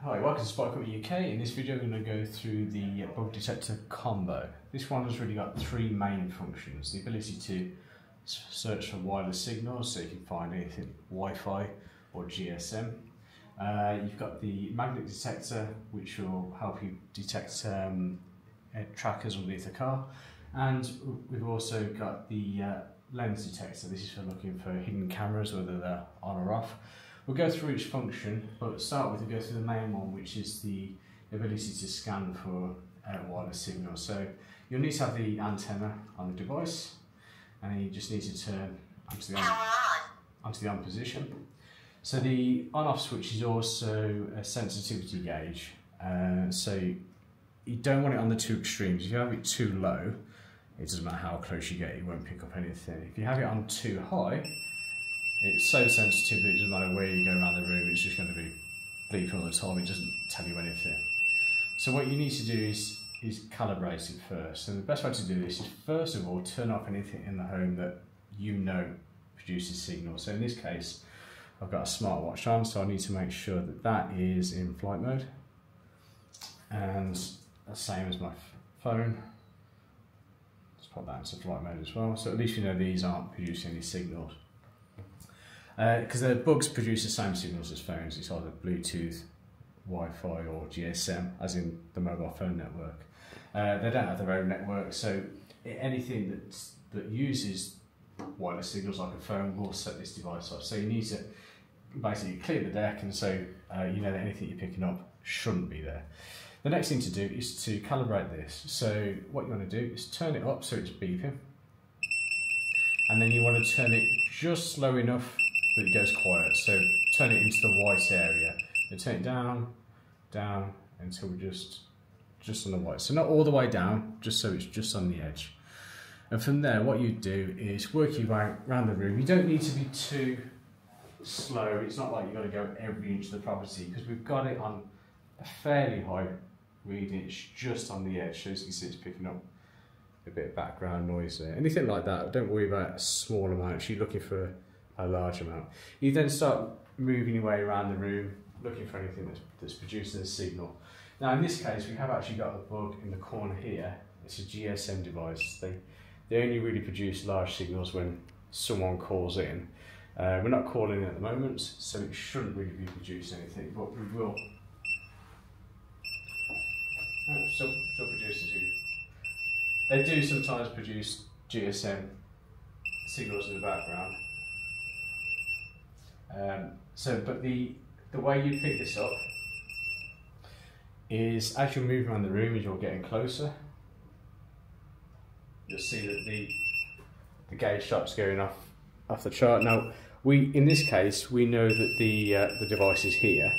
Hi, welcome to Spy Camera UK. In this video I'm going to go through the Bug Detector Combo. This one has really got three main functions. The ability to search for wireless signals, so you can find anything Wi-Fi or GSM. You've got the magnet detector, which will help you detect trackers underneath the car. And we've also got the lens detector. This is for looking for hidden cameras, whether they're on or off. We'll go through each function, but to start with, we'll go through the main one, which is the ability to scan for wireless signals. So you'll need to have the antenna on the device, and then you just need to turn onto the on position. So the on-off switch is also a sensitivity gauge. So you don't want it on the two extremes. If you have it too low, it doesn't matter how close you get, it won't pick up anything. If you have it on too high, it's so sensitive that it doesn't matter where you go around the room, it's just going to be bleeping all the time, it doesn't tell you anything. So what you need to do is calibrate it first. And the best way to do this is, first of all, turn off anything in the home that you know produces signals. So in this case, I've got a smartwatch on, so I need to make sure that that is in flight mode. And the same as my phone. Let's put that into flight mode as well. So at least you know these aren't producing any signals. Because the bugs produce the same signals as phones. It's either Bluetooth, Wi-Fi or GSM, as in the mobile phone network. They don't have their own network, so anything that uses wireless signals like a phone will set this device up. So you need to basically clear the deck, and so you know that anything you're picking up shouldn't be there. The next thing to do is to calibrate this. So what you want to do is turn it up so it's beeping, and then you want to turn it just slow enough that it goes quiet. So turn it into the white area. You turn it down, down until we're just on the white. So not all the way down, just so it's just on the edge. And from there, what you do is work your way around the room. You don't need to be too slow. It's not like you've got to go every inch of the property, because we've got it on a fairly high reading. It's just on the edge. So as you can see, it's picking up a bit of background noise there. Anything like that, don't worry about small amounts. You're looking for a large amount. You then start moving your way around the room, looking for anything that's producing a signal. Now in this case, we have actually got a bug in the corner here. It's a GSM device. They only really produce large signals when someone calls in. We're not calling in at the moment, so it shouldn't really be producing anything, but we will. Oh, still produces signals. They do sometimes produce GSM signals in the background. But the way you pick this up is, as you're moving around the room, as you're getting closer, you'll see that the gauge stops going off the chart. Now, in this case, we know that the device is here,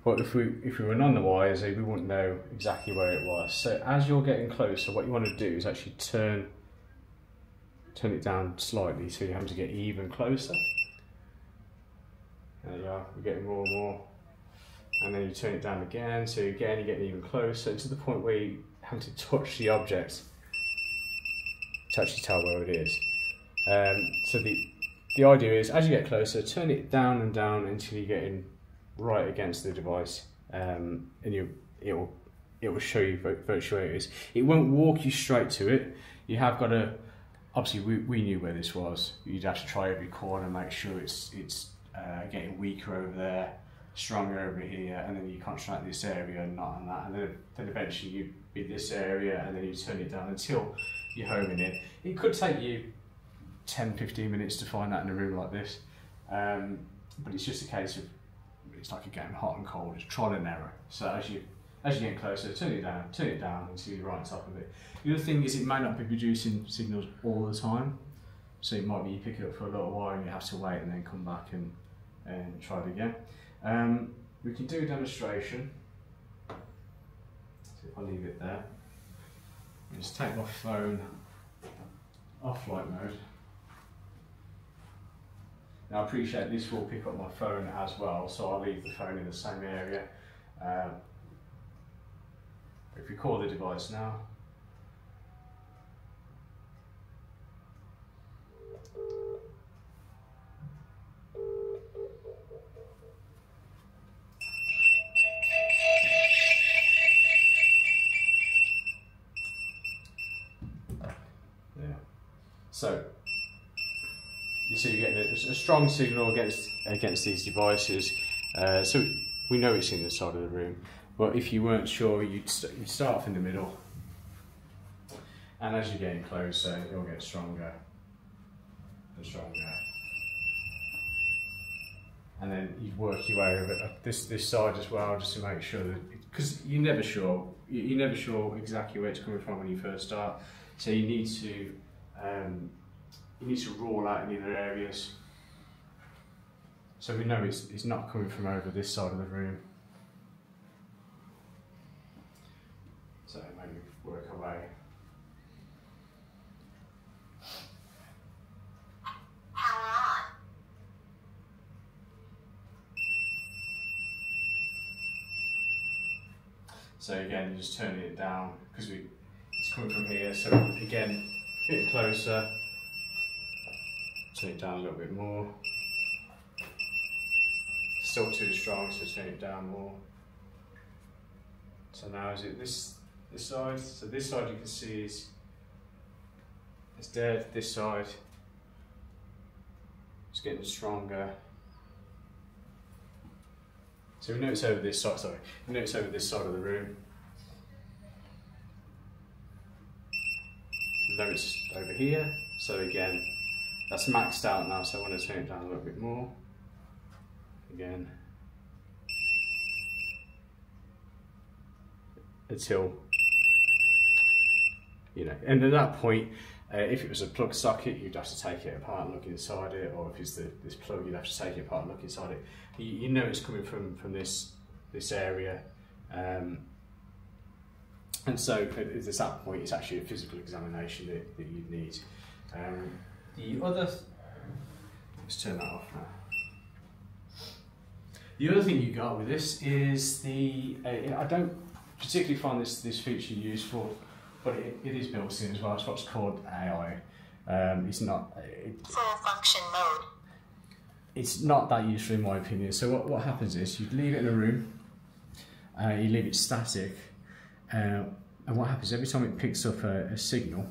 but if we were none the wiser, we wouldn't know exactly where it was. So as you're getting closer, what you want to do is actually turn it down slightly, so you're having to get even closer. There you are, we're getting more and more. And then you turn it down again, so again you're getting even closer, to the point where you have to touch the object to actually tell where it is. So the idea is, as you get closer, turn it down and down until you're getting right against the device, and it will show you virtually where it is. It won't walk you straight to it. You have got to, obviously we knew where this was. You'd have to try every corner and make sure it's getting weaker over there, stronger over here, and then you concentrate this area and not on that, and then eventually you beat this area, and then you turn it down until you're homing in. It could take you 10-15 minutes to find that in a room like this, but it's just a case of, it's like a game of hot and cold, it's trial and error. So as you get closer, turn it down until you're right on top of it. The other thing is, it may not be producing signals all the time, so it might be you pick it up for a little while and you have to wait and then come back and try it again. We can do a demonstration. So if I leave it there, I'll just take my phone off flight mode. Now I appreciate this will pick up my phone as well, so I'll leave the phone in the same area. If we call the device now, So you see you're getting a strong signal against these devices, so we know it's in the side of the room, but if you weren't sure, you'd start off in the middle, and as you're getting closer it'll get stronger and stronger, and then you'd work your way over up this side as well, just to make sure that, because you're never sure exactly where it's coming from when you first start, so you need to rule out any other areas. So we know it's not coming from over this side of the room. So maybe work away. So again, you're just turning it down because it's coming from here. So again, a bit closer. Turn it down a little bit more. Still too strong, so turn it down more. So now is it this side? So this side you can see is dead. This side is getting stronger. So we know it's over this side. Sorry, we know it's over this side of the room. We know it's over here. So again, that's maxed out now. So I want to turn it down a little bit more. Again, until and at that point, if it was a plug socket, you'd have to take it apart and look inside it, or if it's this plug, you'd have to take it apart and look inside it. You know it's coming from this area, and so at that point, it's actually a physical examination that you need. Let's turn that off now. The other thing you got with this is I don't particularly find this feature useful, but it is built in as well. It's what's called AI. It's not full function mode. It's not that useful in my opinion. So what happens is you leave it in a room, you leave it static, and what happens every time it picks up a signal.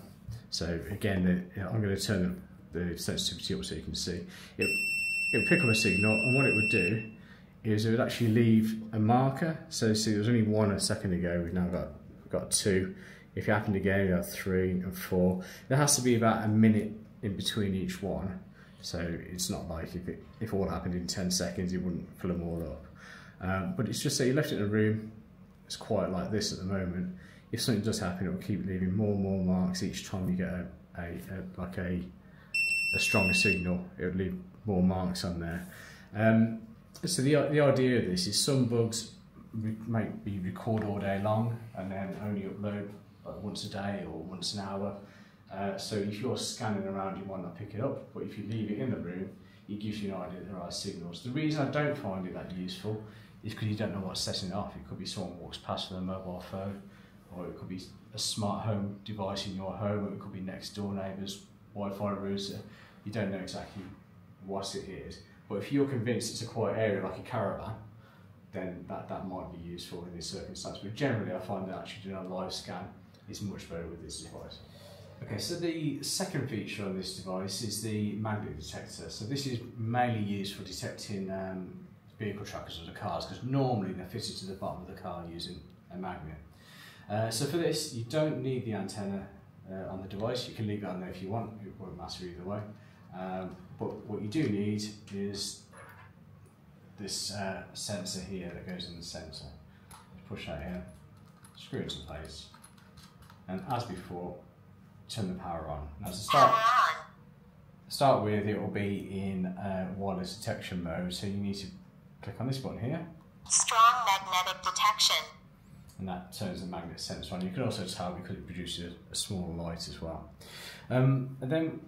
So again, I'm going to turn the sensitivity up so you can see. It'll pick up a signal, and what it would do is it would actually leave a marker. So see, there was only one a second ago. We've now got two. If you happen again, you have 3 and 4. There has to be about a minute in between each one. So it's not like if all happened in 10 seconds, you wouldn't fill them all up. But it's just that you left it in a room. It's quiet like this at the moment. If something does happen, it will keep leaving more and more marks each time you get a stronger signal. It will leave more marks on there. So the idea of this is some bugs might be record all day long and then only upload like once a day or once an hour. So if you're scanning around, you might not pick it up, but if you leave it in the room, it gives you an idea that there are signals. The reason I don't find it that useful is because you don't know what's setting it off. It could be someone walks past with a mobile phone, or it could be a smart home device in your home, or it could be next door neighbour's Wi-Fi router. You don't know exactly what it is. But if you're convinced it's a quiet area like a caravan, then that might be useful in this circumstance. But generally I find that actually doing a live scan is much better with this device. Okay, so the second feature on this device is the magnet detector. So this is mainly used for detecting vehicle trackers of the cars, because normally they're fitted to the bottom of the car using a magnet. So for this, you don't need the antenna on the device. You can leave it on there if you want, it won't matter either way. But what you do need is this sensor here that goes in the centre. Push that in, screw it into place, and as before, turn the power on. Now to start with, it will be in wireless detection mode, so you need to click on this button here. Strong magnetic detection. And that turns the magnet sensor on. You can also tell because it produces a small light as well. And then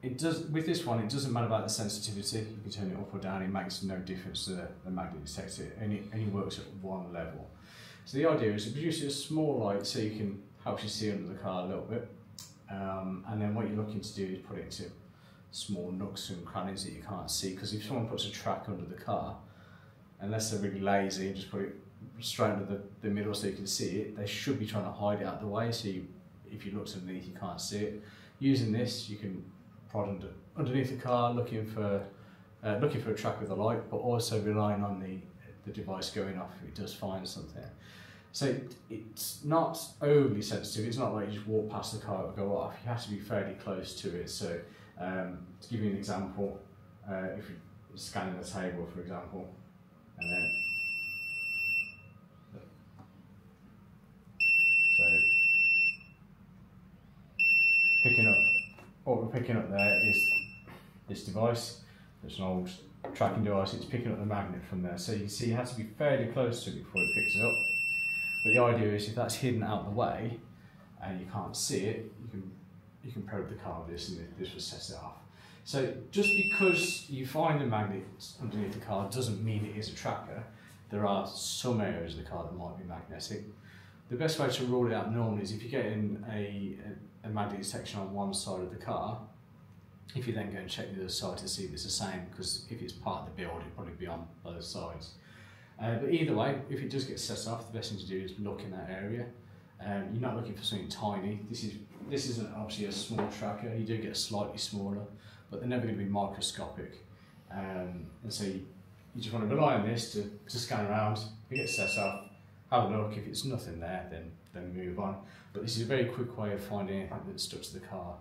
it does, with this one, it doesn't matter about the sensitivity. You can turn it up or down. It makes no difference to the magnet detector. It only works at one level. So the idea is it produces a small light so you can help you see under the car a little bit. And then what you're looking to do is put it into small nooks and crannies that you can't see, because if someone puts a track under the car, unless they're really lazy and just put it straight under the middle so you can see it, they should be trying to hide it out of the way, so if you look underneath you can't see it. Using this, you can prod underneath the car, looking for a track with a light, but also relying on the device going off if it does find something. So it's not overly sensitive. It's not like you just walk past the car, it will go off. You have to be fairly close to it. So to give you an example, if you're scanning the table, for example, and then what we're picking up there is this device. It's an old tracking device. It's picking up the magnet from there. So you can see you have to be fairly close to it before it picks it up. But the idea is if that's hidden out the way and you can't see it, you can probe the car with this, and this will set it off. So just because you find a magnet underneath the car doesn't mean it is a tracker. There are some areas of the car that might be magnetic. The best way to rule it out normally is if you get in a magnet detection on one side of the car, if you then go and check the other side to see if it's the same, because if it's part of the build, it'll probably be on both sides. But either way, if it does get set off, the best thing to do is look in that area. You're not looking for something tiny. This isn't obviously a small tracker. You do get slightly smaller, but they're never going to be microscopic. And so you just want to rely on this to scan around. If it gets set off, have a look. If it's nothing there, then move on. But this is a very quick way of finding anything that's stuck to the car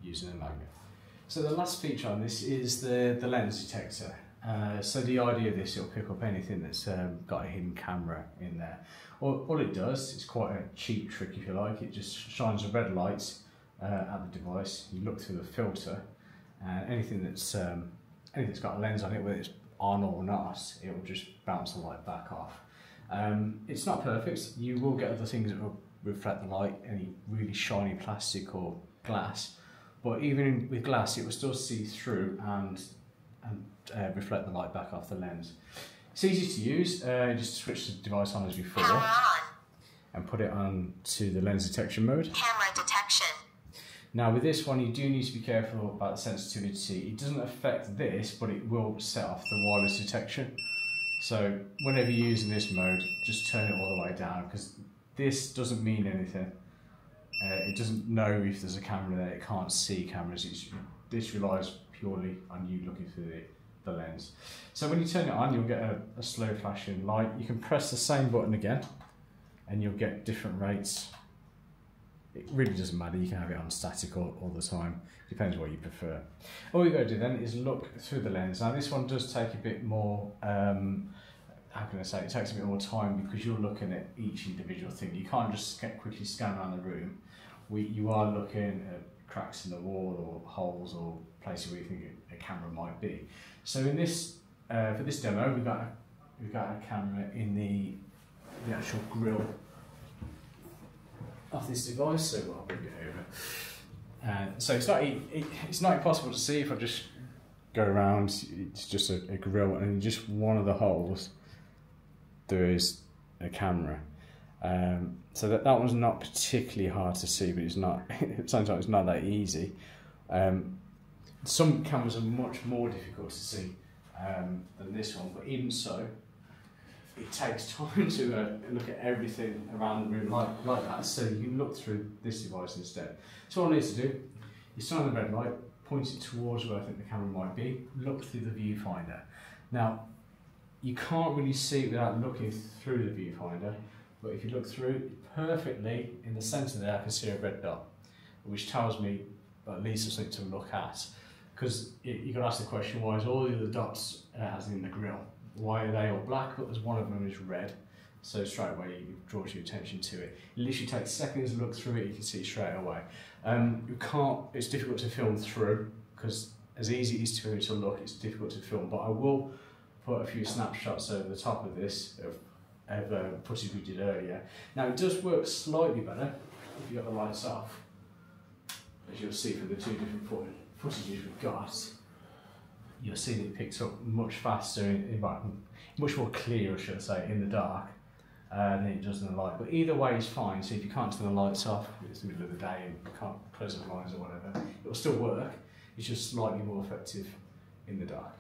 using a magnet. So the last feature on this is the lens detector. So the idea of this, it'll pick up anything that's got a hidden camera in there. All it does, it's quite a cheap trick if you like, it just shines a red light at the device. You look through the filter, and anything that's got a lens on it, whether it's on or not, it will just bounce the light back off. It's not perfect. You will get other things that will reflect the light, any really shiny plastic or glass, but even with glass it will still see through and reflect the light back off the lens. It's easy to use. Just switch the device on as before and put it on to the lens detection mode. Camera detection. Now with this one you do need to be careful about the sensitivity. It doesn't affect this, but it will set off the wireless detection. So whenever you're using this mode, just turn it all the way down, because this doesn't mean anything. It doesn't know if there's a camera there, it can't see cameras. This relies purely on you looking through the lens. So when you turn it on, you'll get a slow flashing light. You can press the same button again and you'll get different rates. It really doesn't matter, you can have it on static all the time, depends what you prefer. All you've got to do then is look through the lens. Now this one does take a bit more, how can I say, it takes a bit more time because you're looking at each individual thing. You can't just quickly scan around the room. You are looking at cracks in the wall or holes or places where you think a camera might be. So in this, for this demo, we've got a camera in the actual grille of this device, so I'll bring it over. So it's not impossible to see if I just go around. It's just a grille, and in just one of the holes there is a camera. So that one's not particularly hard to see, but it's not. Sometimes it's not that easy. Some cameras are much more difficult to see than this one, but even so, it takes time to look at everything around the room like that, so you can look through this device instead. So all I need to do is turn on the red light, point it towards where I think the camera might be, look through the viewfinder. Now, you can't really see it without looking through the viewfinder, but if you look through perfectly, in the centre there I can see a red dot, which tells me at least there's something to look at. Because you can ask the question, why is all the other dots as in the grille? Why are they all black, but there's one of them is red? So straight away it draws your attention to it. It literally takes seconds to look through it, you can see it straight away. It's difficult to film through, because as easy it is to look, it's difficult to film, but I will put a few snapshots over the top of this of footage we did earlier. Now it does work slightly better if you've got the lights off, as you'll see from the two different footages we've got. You'll see that it picks up much faster, much more clear, should I say, in the dark than it does in the light. But either way is fine. So if you can't turn the lights off, it's the middle of the day and you can't close the blinds or whatever, it will still work. It's just slightly more effective in the dark.